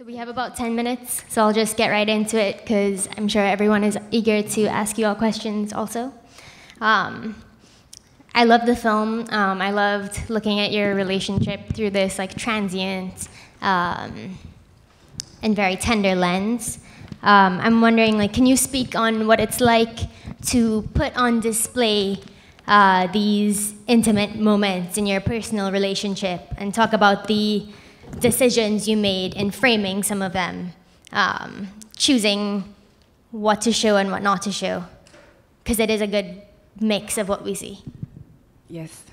So we have about 10 minutes, so I'll just get right into it because I'm sure everyone is eager to ask you all questions also. I love the film. I loved looking at your relationship through this like transient and very tender lens. I'm wondering, like, can you speak on what it's like to put on display these intimate moments in your personal relationship and talk about the decisions you made in framing some of them, choosing what to show and what not to show, because it is a good mix of what we see. Yes.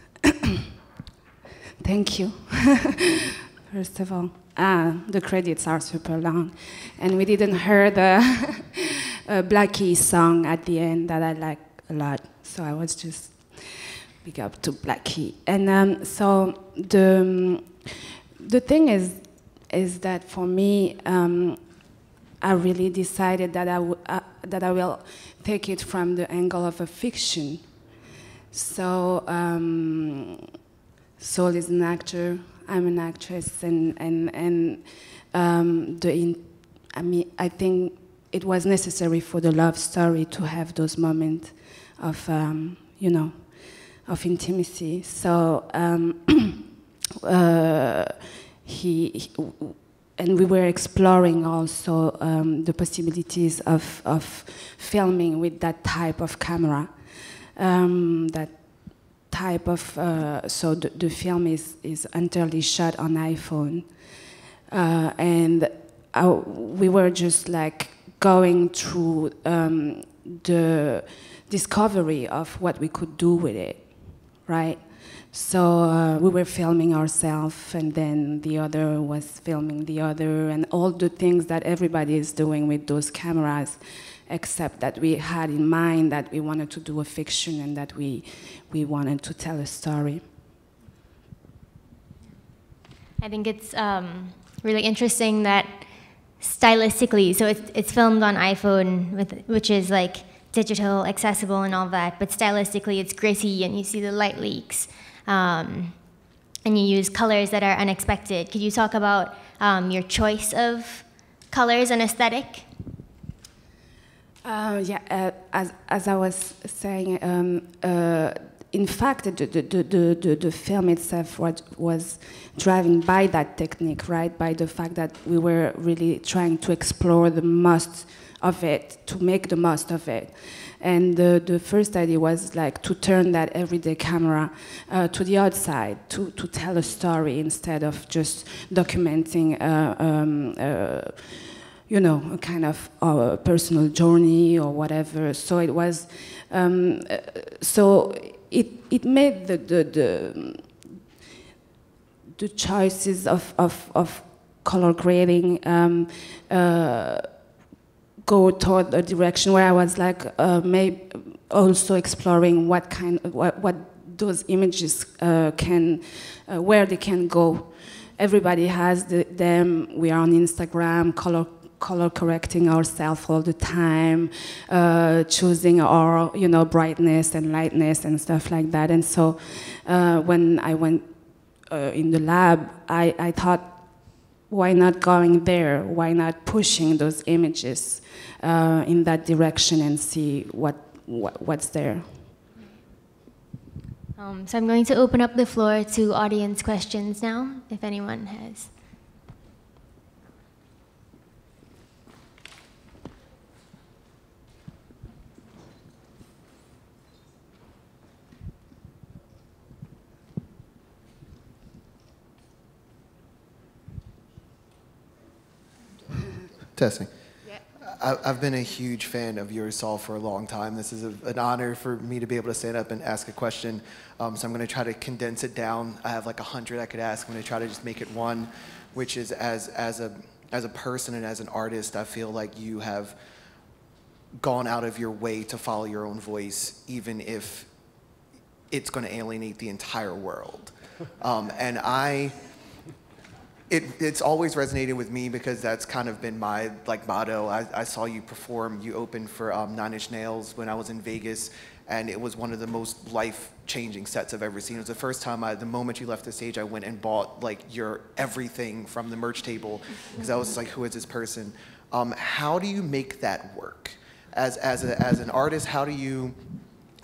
Thank you. First of all, the credits are super long, and we didn't hear the Blackie song at the end that I like a lot, so I was just big up to Blackie. And so the thing is that for me, I really decided that I will take it from the angle of a fiction. So Saul is an actor, I'm an actress, and I think it was necessary for the love story to have those moments of of intimacy. So. And we were exploring also the possibilities of filming with that type of camera. That type of, so the film is entirely shot on iPhone. And we were just like going through the discovery of what we could do with it, right? So we were filming ourselves, and then the other was filming the other, and all the things that everybody is doing with those cameras, except that we had in mind that we wanted to do a fiction and that we wanted to tell a story. I think it's really interesting that stylistically, so it's filmed on iPhone, which is like digital, accessible, and all that, but stylistically it's gritty, and you see the light leaks. And you use colors that are unexpected. Could you talk about your choice of colors and aesthetic? Yeah, as I was saying, in fact, the film itself was driven by that technique, right? By the fact that we were really trying to explore the most of it, to make the most of it. And the first idea was like to turn that everyday camera to the outside, to tell a story instead of just documenting a kind of personal journey or whatever. So it was, so it made the choices of color grading go toward a direction where I was like maybe also exploring what those images can, where they can go. Everybody has them. We are on Instagram, color correcting ourselves all the time, choosing our brightness and lightness and stuff like that. And so when I went in the lab, I thought, why not going there? Why not pushing those images in that direction and see what's there? So I'm going to open up the floor to audience questions now, if anyone has. Testing. Yeah. I've been a huge fan of yours, Saul, for a long time. This is an honor for me to be able to stand up and ask a question. So I'm going to try to condense it down. I have like 100 I could ask. I'm going to try to just make it one, which is as a person and as an artist, I feel like you have gone out of your way to follow your own voice, even if it's going to alienate the entire world. And It's always resonated with me because that's kind of been my motto. I saw you perform. You opened for Nine Inch Nails when I was in Vegas, and it was one of the most life-changing sets I've ever seen. It was the first time the moment you left the stage, I went and bought your everything from the merch table because I was like, who is this person? How do you make that work? As an artist, how do you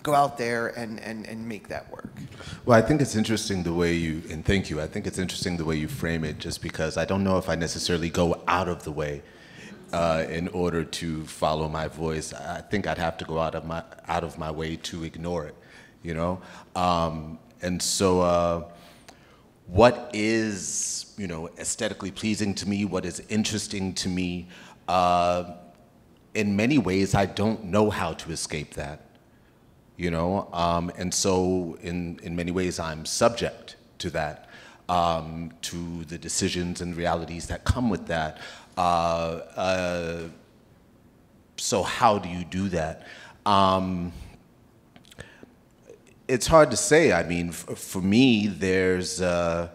go out there and make that work? Well, I think it's interesting the way and thank you, I think it's interesting the way you frame it, just because I don't know if I necessarily go out of the way in order to follow my voice. I think I'd have to go out of my way to ignore it, you know? And so what is, aesthetically pleasing to me, what is interesting to me, in many ways, I don't know how to escape that. And so in many ways I'm subject to that, to the decisions and realities that come with that. So how do you do that? It's hard to say. I mean, for me, there's a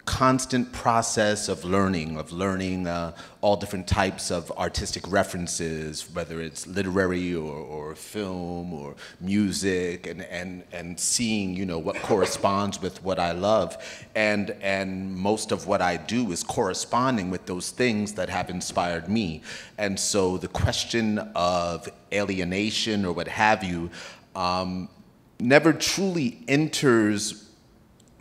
constant process of learning all different types of artistic references, whether it's literary or film or music, and seeing, what corresponds with what I love. And most of what I do is corresponding with those things that have inspired me. And so the question of alienation or what have you never truly enters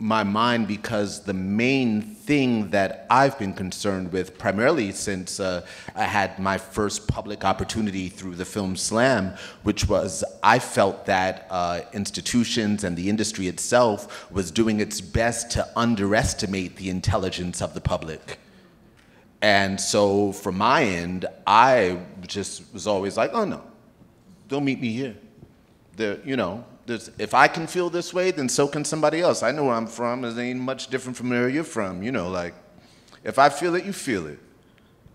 my mind, because the main thing that I've been concerned with, primarily since I had my first public opportunity through the film Slam, which was I felt that institutions and the industry itself was doing its best to underestimate the intelligence of the public. And so from my end, I just was always like, oh no, don't meet me here. If I can feel this way, then so can somebody else. I know where I'm from. It ain't much different from where you're from. If I feel it, you feel it.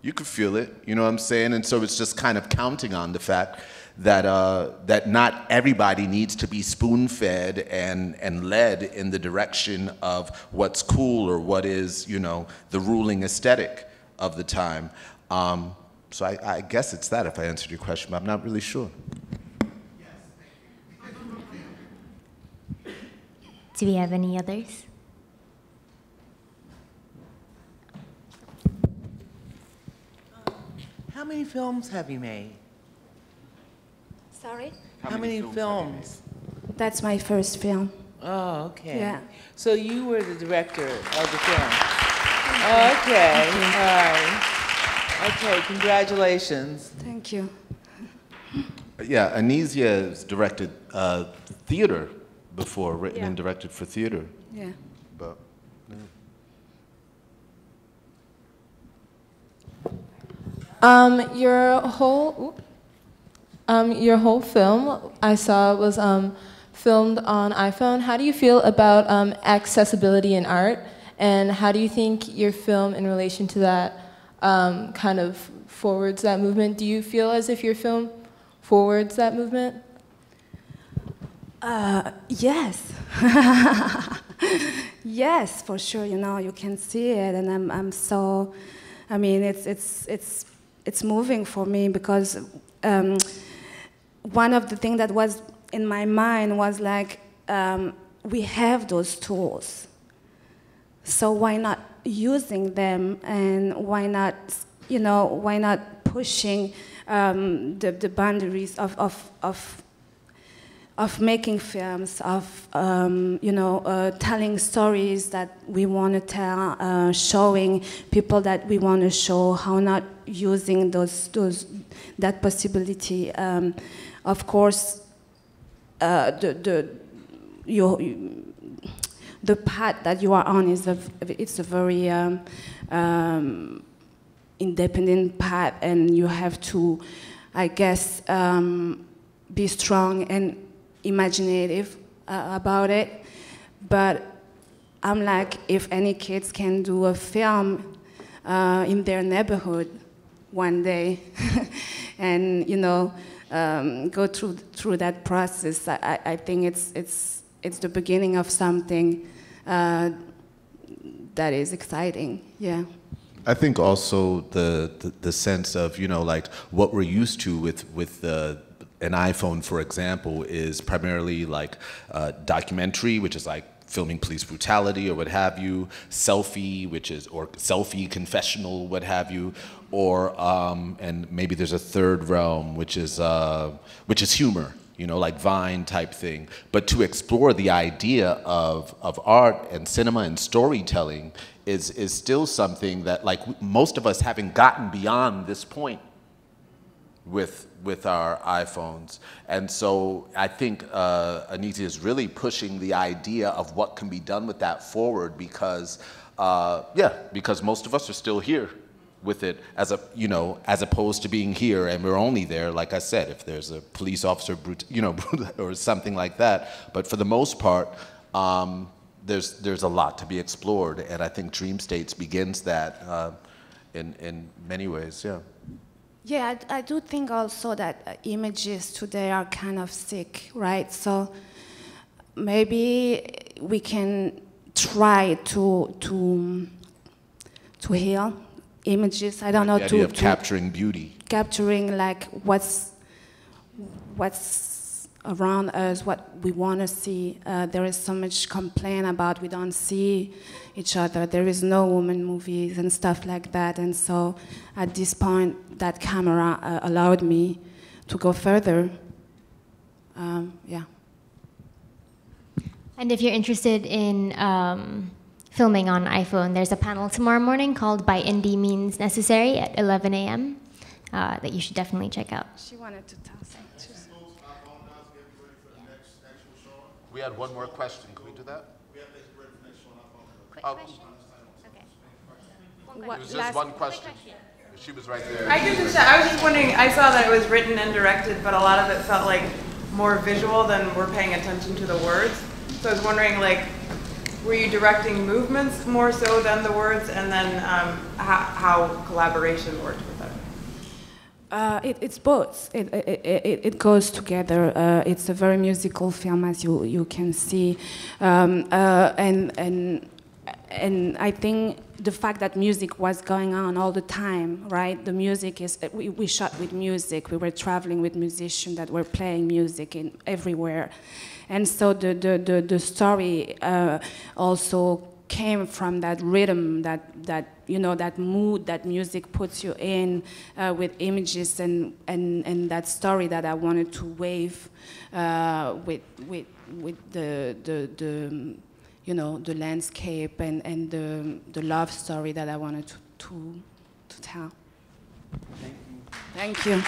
You can feel it, you know what I'm saying? And so it's just kind of counting on the fact that, that not everybody needs to be spoon-fed and led in the direction of what's cool or what is, the ruling aesthetic of the time. So I guess it's that, if I answered your question, but I'm not really sure. Do we have any others? How many films have you made? Sorry? How many films? That's my first film. Oh, okay. Yeah. So you were the director of the film. Okay. All right. Okay, congratulations. Thank you. Yeah, Anisia has directed theater before, written and directed for theater. Yeah. But, your whole film I saw was filmed on iPhone. How do you feel about accessibility in art, and how do you think your film, in relation to that, kind of forwards that movement? Do you feel as if your film forwards that movement? Yes. Yes, for sure. You can see it, and I'm so. I mean, it's moving for me, because one of the things that was in my mind was like, we have those tools, so why not using them, and why not pushing the boundaries of making films, of telling stories that we want to tell, showing people that we want to show, how not using that possibility. Of course, the path that you are on it's a very independent path, and you have to, I guess, be strong and imaginative about it. But I'm like, if any kids can do a film in their neighborhood one day and go through that process, I think it's the beginning of something that is exciting. Yeah. I think also the sense of, you know, like what we're used to with an iPhone, for example, is primarily like documentary, which is like filming police brutality or what have you, selfie, or selfie confessional, what have you, or and maybe there's a third realm, which is humor, you know, like Vine type thing. But to explore the idea of art and cinema and storytelling is still something that, like, most of us haven't gotten beyond this point with our iPhones. And so I think Anisia is really pushing the idea of what can be done with that forward, because because most of us are still here with it, as opposed to being here and we're only there, like I said, if there's a police officer, or something like that. But for the most part, there's a lot to be explored, and I think Dreamstates begins that in many ways. Yeah. Yeah, I do think also that images today are kind of sick, right? So maybe we can try to heal images. I don't know, the idea of capturing beauty, capturing like what's around us, what we want to see. There is so much complaint about we don't see each other. There is no woman movies and stuff like that. And so at this point, that camera allowed me to go further. Yeah. And if you're interested in filming on iPhone, there's a panel tomorrow morning called By Indie Means Necessary at 11 a.m. That you should definitely check out. She wanted to tell something. We had one more question. Can we do that? Quick question? Okay. It was just one question. She was right there. I was just wondering, I saw that it was written and directed, but a lot of it felt like more visual than we're paying attention to the words. So I was wondering, like, were you directing movements more so than the words, and then how collaboration worked with that? It's both. It goes together. It's a very musical film, as you can see, and I think the fact that music was going on all the time, right? The music is we shot with music. We were traveling with musicians that were playing music everywhere, and so the story also came from that rhythm, that mood that music puts you in, with images and that story that I wanted to wave with the landscape and the love story that I wanted to tell. Thank you. Thank you.